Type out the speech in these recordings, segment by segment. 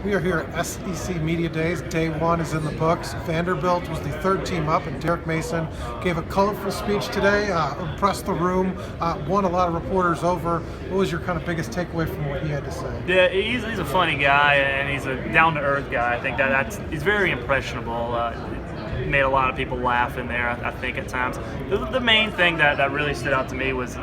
We are here at SEC Media Days. Day one is in the books. Vanderbilt was the third team up, and Derek Mason gave a colorful speech today, impressed the room, won a lot of reporters over. What was your kind of biggest takeaway from what he had to say? Yeah, he's a funny guy, and he's a down-to-earth guy. I think he's very impressionable. Made a lot of people laugh in there, I think, at times. The main thing that really stood out to me was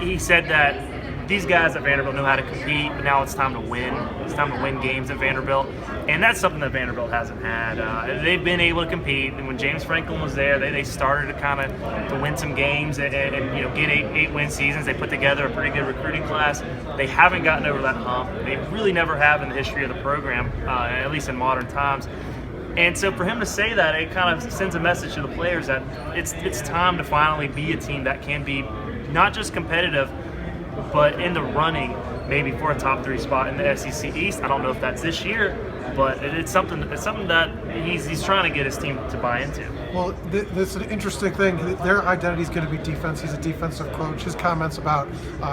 he said that these guys at Vanderbilt know how to compete, but now it's time to win. It's time to win games at Vanderbilt, and that's something that Vanderbilt hasn't had. They've been able to compete, and when James Franklin was there, they started to kind of to win some games and get eight win seasons. They put together a pretty good recruiting class. They haven't gotten over that hump. They really never have in the history of the program, at least in modern times. And so for him to say that, it kind of sends a message to the players that it's time to finally be a team that can be not just competitive, but in the running maybe for a top 3 spot in the SEC East. I don't know if that's this year, but it's something that he's trying to get his team to buy into. Well, this is an interesting thing. Their identity is going to be defense. He's a defensive coach. His comments about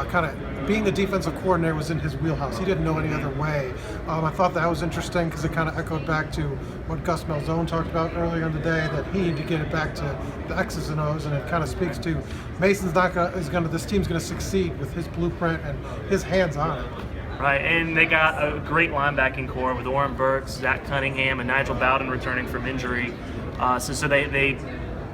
kind of being the defensive coordinator was in his wheelhouse. He didn't know any other way. I thought that was interesting because it kind of echoed back to what Gus Malzone talked about earlier in the day, that he needed to get it back to the X's and O's, and it kind of speaks to Mason's this team's going to succeed with his blueprint and his hands on it. Right, and they got a great linebacking core with Oren Burks, Zach Cunningham, and Nigel Bowden returning from injury. So they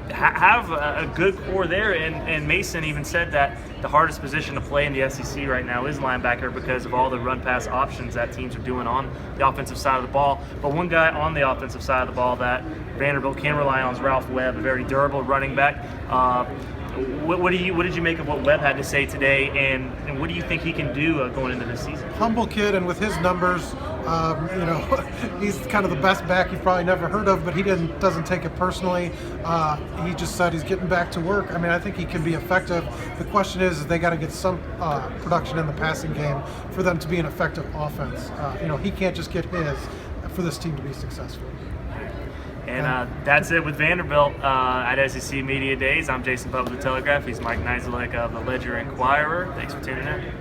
have a good core there, and Mason even said that the hardest position to play in the SEC right now is linebacker because of all the run-pass options that teams are doing on the offensive side of the ball. But one guy on the offensive side of the ball that Vanderbilt can rely on is Ralph Webb, a very durable running back. What did you make of what Webb had to say today, and what do you think he can do going into this season? Humble kid, and with his numbers, he's kind of the best back you've probably never heard of, but he doesn't take it personally. He just said he's getting back to work. I mean, I think he can be effective. The question is they got to get some production in the passing game for them to be an effective offense. He can't just get his for this team to be successful. And that's it with Vanderbilt at SEC Media Days. I'm Jason Butt with the Telegraph. He's Mike Niziolek of the Ledger Inquirer. Thanks for tuning in.